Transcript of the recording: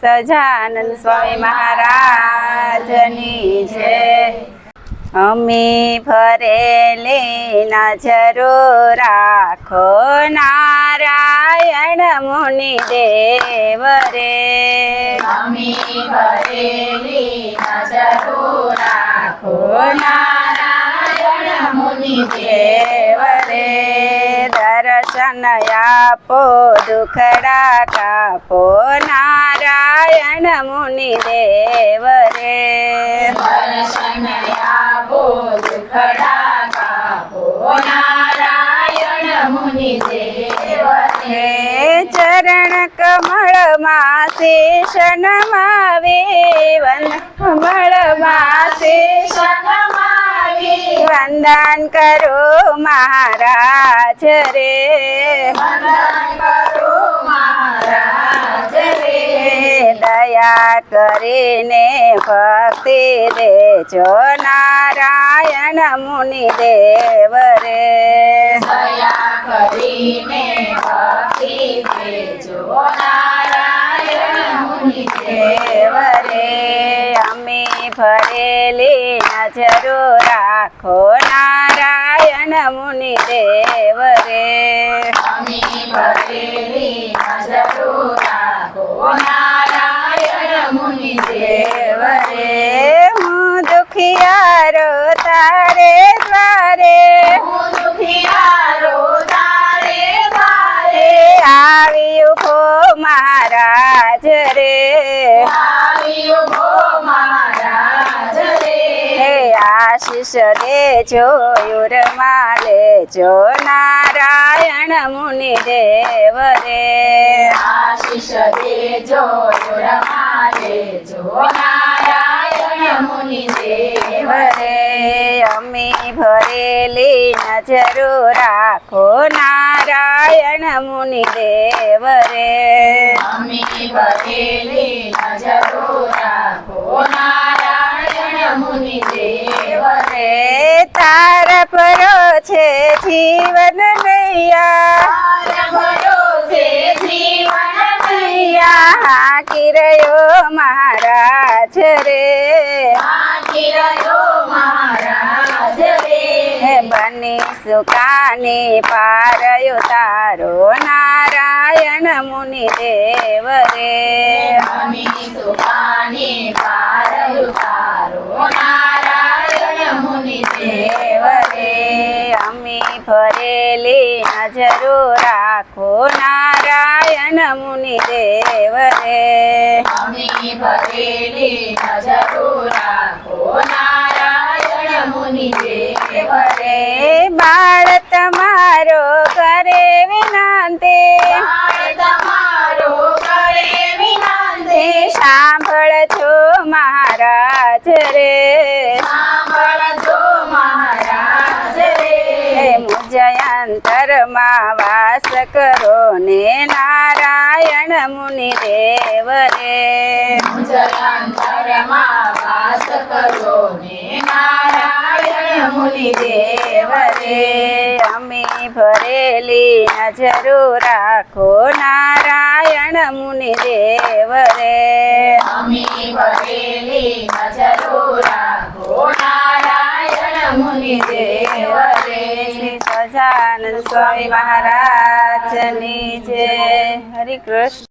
સજાનંદ સ્વામી મહારાજની જય। અમી ફરેલી નજરો રાખો નારાયણ મુનિ દેવ રે। અમી ફરેલી નજરો રાખો નારાયણ મુનિ દેવ રે। દર્શન આપો દુખડા કાપો નારાયણ મુનિ દેવ રે। દર્શન આપો દુખડા કાપો નારાયણ મુનિ દેવ રે। ચરણ કમળમાં શીશ નમાવી કમળમાં શીશ નમાવી વંદન કરો મહારાજ રે। વંદન કરો મહારાજ રે। દયા કરીને ભક્તિ દેજો નારાયણ મુનિ દેવ રે। દયા કરીને ભક્તિ દેજો નારાયણ મુનિ દેવ રે। અમી ભરેલી નજરો રાખો નારાયણ મુનિ દેવ રે। અમી ભરેલી નજરો રાખો નારાયણ મુનિ દેવ રે। હું દુખિયારો તારે દ્વારે હું દુખિયારો તારે દ્વારે આવ્યું હો મહારાજ રે। આવ્યો હો મહારાજ રે। આશીષ દેજો યુરમાં લેજો નારાયણ મુનિ દેવ રે। આશીષ દેજો રમા દેજો નારાયણ મુનિ દેવ રે। અમી ભરેલી નજરો રાખો નારાયણ મુનિ દેવ રે। અમી ભરેલી નજરો રાખો નારાયણ મુનિ દેવ રે। તાર પરો છે જીવન નૈયા તારા ભરોસે જીવન નૈયા હાકી રહ્યો મહારાજ રે। આખી રહ્યો મહારાજ રે। બની સુકાની પાર તારો નારાયણ મુનિ દેવ રે। અમી સુખાની પાર ઉતારો નારાયણ મુનિ દેવ રે। અમી ફરેલી નજરો રાખો નારાયણ મુનિ દેવ રે। અમી ભરેલી નજરો રાખો નારાયણ મુનિ દેવ રે। બાળ તમારો કરે વિનંતી બાળ તમારો કરે વિનંતી સાંભળજો મહારાજ રે। સાંભળજો મહારાજ રે। મુજ અંતરમાં વાસ કરો ને નારાયણ મુનિ દેવ રે। મુજ અંતરમાં વાસ કરો ને નારાયણ મુનિ દેવ રે। અમી ભરેલી નજરો રાખો નારાયણ મુનિ દેવ રે। અમી ભરેલી નજરો રાખો નારાયણ મુનિ દેવ રે। શ્રી સજાનંદ સ્વામી મહારાજની જય। હરે કૃષ્ણ।